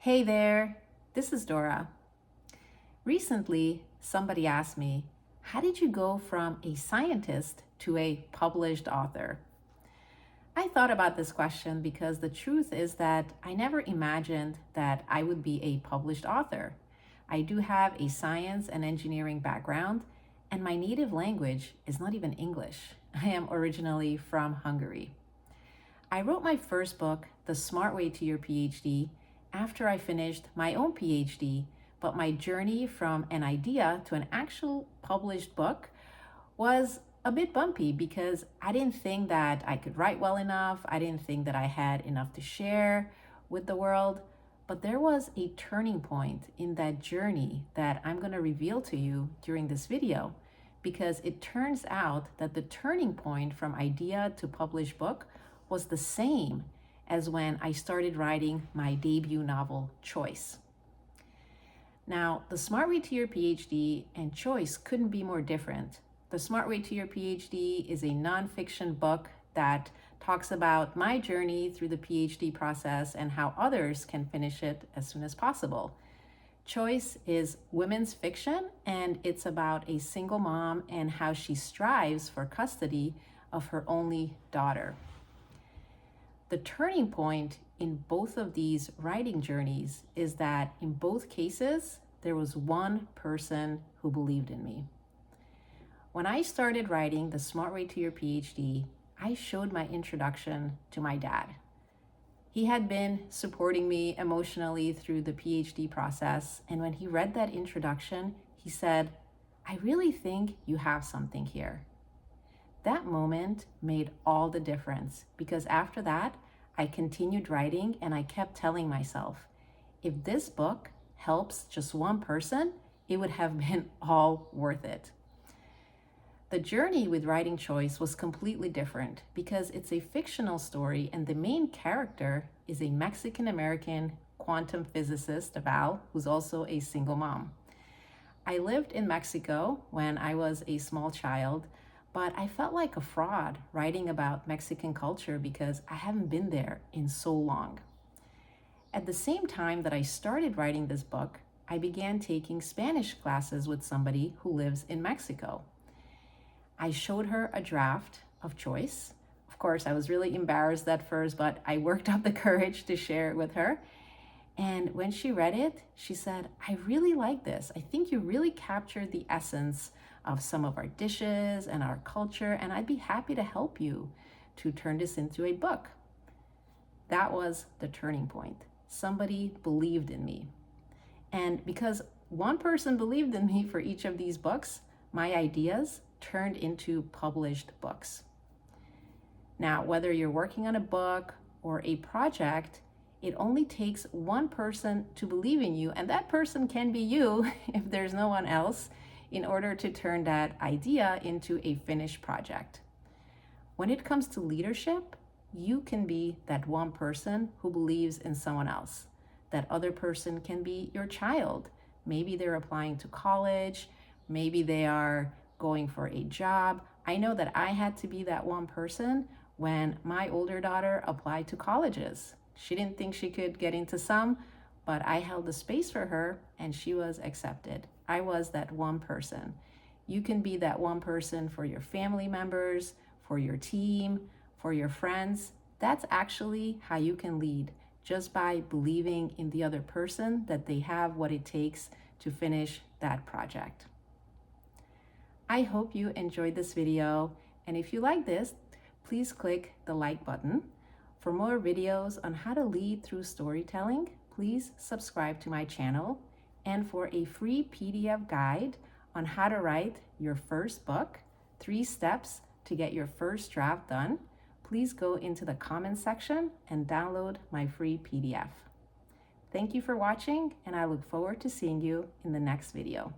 Hey there, this is Dora. Recently, somebody asked me, how did you go from a scientist to a published author? I thought about this question because the truth is that I never imagined that I would be a published author. I do have a science and engineering background, and my native language is not even English. I am originally from Hungary. I wrote my first book, The Smart Way to Your PhD, after I finished my own PhD, but my journey from an idea to an actual published book was a bit bumpy because I didn't think that I could write well enough. I didn't think that I had enough to share with the world. But there was a turning point in that journey that I'm going to reveal to you during this video, because it turns out that the turning point from idea to published book was the same as when I started writing my debut novel, Choice. Now, The Smart Way to Your PhD and Choice couldn't be more different. The Smart Way to Your PhD is a nonfiction book that talks about my journey through the PhD process and how others can finish it as soon as possible. Choice is women's fiction, and it's about a single mom and how she strives for custody of her only daughter. The turning point in both of these writing journeys is that in both cases, there was one person who believed in me. When I started writing The Smart Way to Your PhD, I showed my introduction to my dad. He had been supporting me emotionally through the PhD process, and when he read that introduction, he said, "I really think you have something here." That moment made all the difference, because after that, I continued writing and I kept telling myself, if this book helps just one person, it would have been all worth it. The journey with writing Choice was completely different because it's a fictional story and the main character is a Mexican-American quantum physicist, Val, who's also a single mom. I lived in Mexico when I was a small child, but I felt like a fraud writing about Mexican culture because I haven't been there in so long. At the same time that I started writing this book, I began taking Spanish classes with somebody who lives in Mexico. I showed her a draft of Choice. Of course, I was really embarrassed at first, but I worked up the courage to share it with her. And when she read it, she said, "I really like this. I think you really captured the essence of some of our dishes and our culture, and I'd be happy to help you to turn this into a book." That was the turning point. Somebody believed in me. And because one person believed in me for each of these books, my ideas turned into published books. Now, whether you're working on a book or a project, it only takes one person to believe in you, and that person can be you if there's no one else, in order to turn that idea into a finished project. When it comes to leadership, you can be that one person who believes in someone else. That other person can be your child. Maybe they're applying to college, maybe they are going for a job. I know that I had to be that one person when my older daughter applied to colleges. She didn't think she could get into some, but I held the space for her and she was accepted. I was that one person. You can be that one person for your family members, for your team, for your friends. That's actually how you can lead, just by believing in the other person that they have what it takes to finish that project. I hope you enjoyed this video, and if you like this, please click the like button. For more videos on how to lead through storytelling, please subscribe to my channel. And for a free PDF guide on how to write your first book, 3 steps to get your first draft done, please go into the comments section and download my free PDF. Thank you for watching, and I look forward to seeing you in the next video.